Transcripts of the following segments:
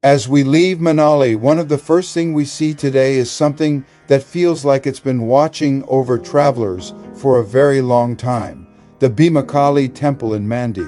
As we leave Manali, one of the first things we see today is something that feels like it's been watching over travelers for a very long time. The Bhimakali Temple in Mandi.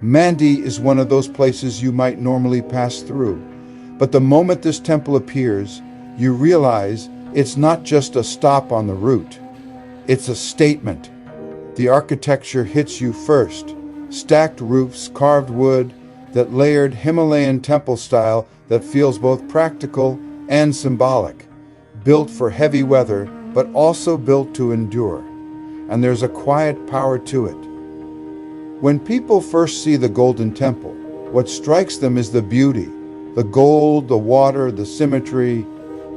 Mandi is one of those places you might normally pass through. But the moment this temple appears, you realize it's not just a stop on the route. It's a statement. The architecture hits you first. Stacked roofs, carved wood, that layered Himalayan temple style that feels both practical and symbolic, built for heavy weather, but also built to endure. And there's a quiet power to it. When people first see the Golden Temple, what strikes them is the beauty, the gold, the water, the symmetry,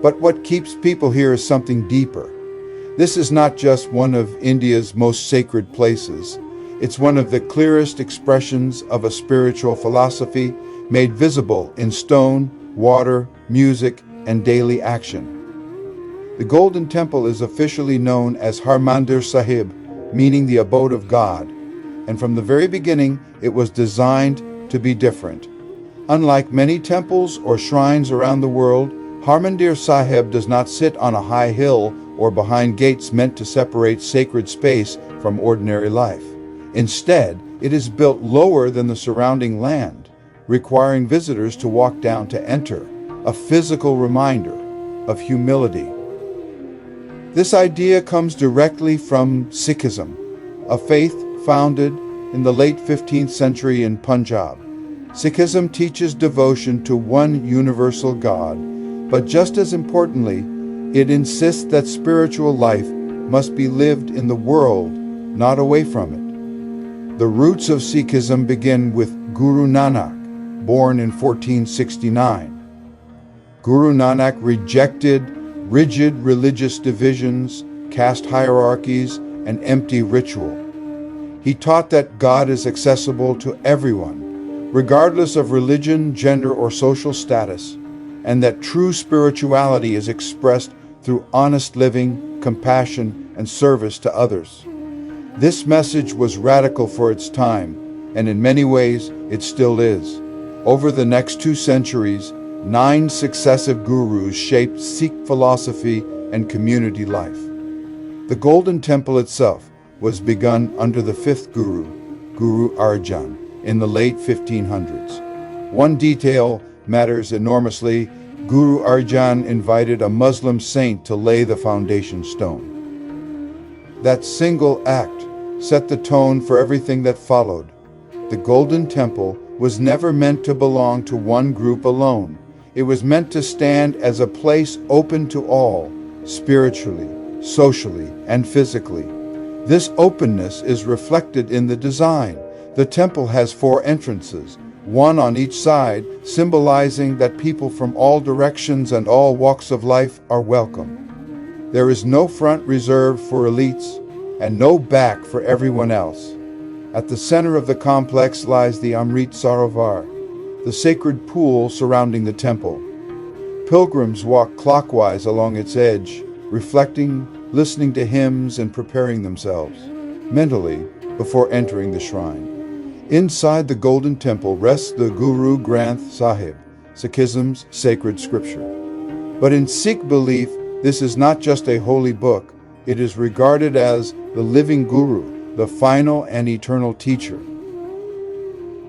but what keeps people here is something deeper. This is not just one of India's most sacred places. It's one of the clearest expressions of a spiritual philosophy made visible in stone, water, music, and daily action. The Golden Temple is officially known as Harmandir Sahib, meaning the abode of God, and from the very beginning it was designed to be different. Unlike many temples or shrines around the world, Harmandir Sahib does not sit on a high hill or behind gates meant to separate sacred space from ordinary life. Instead, it is built lower than the surrounding land, requiring visitors to walk down to enter, a physical reminder of humility. This idea comes directly from Sikhism, a faith founded in the late 15th century in Punjab. Sikhism teaches devotion to one universal God, but just as importantly, it insists that spiritual life must be lived in the world, not away from it. The roots of Sikhism begin with Guru Nanak, born in 1469. Guru Nanak rejected rigid religious divisions, caste hierarchies, and empty ritual. He taught that God is accessible to everyone, regardless of religion, gender, or social status, and that true spirituality is expressed through honest living, compassion, and service to others. This message was radical for its time, and in many ways it still is. Over the next 2 centuries, 9 successive gurus shaped Sikh philosophy and community life. The Golden Temple itself was begun under the 5th Guru, Guru Arjan, in the late 1500s. One detail matters enormously. Guru Arjan invited a Muslim saint to lay the foundation stone. That single act set the tone for everything that followed. The Golden Temple was never meant to belong to one group alone. It was meant to stand as a place open to all, spiritually, socially, and physically. This openness is reflected in the design. The temple has 4 entrances, one on each side, symbolizing that people from all directions and all walks of life are welcome. There is no front reserved for elites, and no back for everyone else. At the center of the complex lies the Amritsar, the sacred pool surrounding the temple. Pilgrims walk clockwise along its edge, reflecting, listening to hymns, and preparing themselves mentally before entering the shrine. Inside the Golden Temple rests the Guru Granth Sahib, Sikhism's sacred scripture. But in Sikh belief, this is not just a holy book. It is regarded as the living Guru, the final and eternal teacher.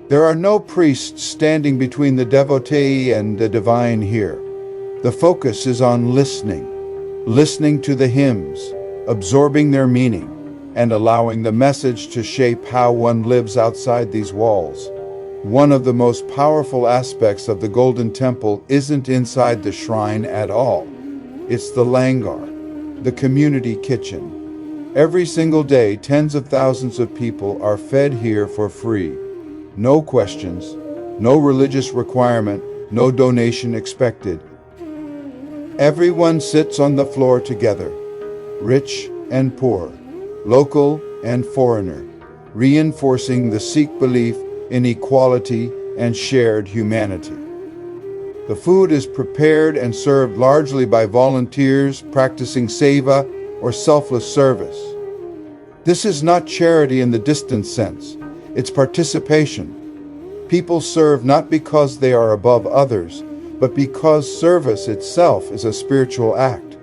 There are no priests standing between the devotee and the divine here. The focus is on listening to the hymns, absorbing their meaning, and allowing the message to shape how one lives outside these walls. One of the most powerful aspects of the Golden Temple isn't inside the shrine at all. It's the langar, the community kitchen. Every single day, tens of thousands of people are fed here for free. No questions, no religious requirement, no donation expected. Everyone sits on the floor together, rich and poor, local and foreigner, reinforcing the Sikh belief in equality and shared humanity. The food is prepared and served largely by volunteers practicing seva or selfless service. This is not charity in the distant sense, it's participation. People serve not because they are above others, but because service itself is a spiritual act.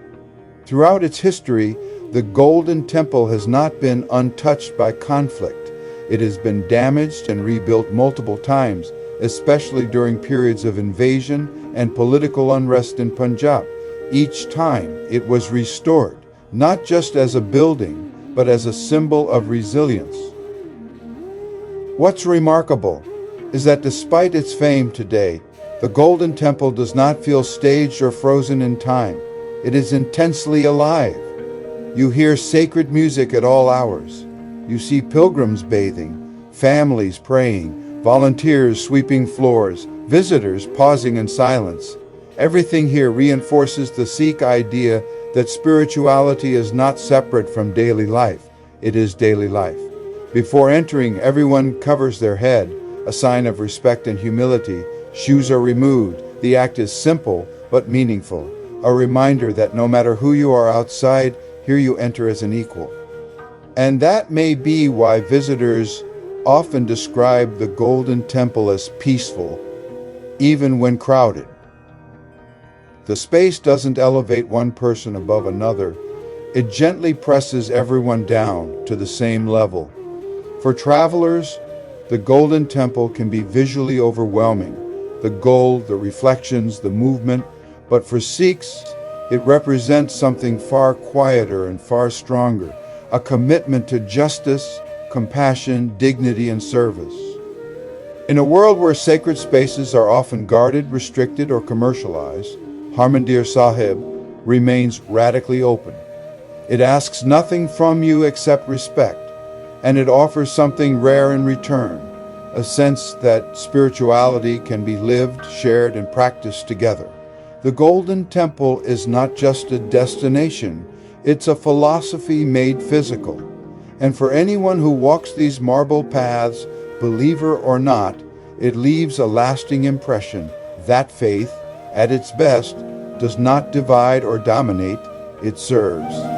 Throughout its history, the Golden Temple has not been untouched by conflict. It has been damaged and rebuilt multiple times, especially during periods of invasion and political unrest in Punjab. Each time, it was restored, not just as a building, but as a symbol of resilience. What's remarkable is that despite its fame today, the Golden Temple does not feel staged or frozen in time. It is intensely alive. You hear sacred music at all hours. You see pilgrims bathing, families praying, volunteers sweeping floors, visitors pausing in silence. Everything here reinforces the Sikh idea that spirituality is not separate from daily life. It is daily life. Before entering, everyone covers their head, a sign of respect and humility. Shoes are removed. The act is simple but meaningful, a reminder that no matter who you are outside, here you enter as an equal. And that may be why visitors often describe the Golden Temple as peaceful, even when crowded. The space doesn't elevate one person above another. It gently presses everyone down to the same level. For travelers, the Golden Temple can be visually overwhelming. The gold, the reflections, the movement. But for Sikhs, it represents something far quieter and far stronger, a commitment to justice, compassion, dignity, and service. In a world where sacred spaces are often guarded, restricted, or commercialized, Harmandir Sahib remains radically open. It asks nothing from you except respect, and it offers something rare in return, a sense that spirituality can be lived, shared, and practiced together. The Golden Temple is not just a destination, it's a philosophy made physical. And for anyone who walks these marble paths, believer or not, it leaves a lasting impression that faith, at its best, does not divide or dominate, it serves.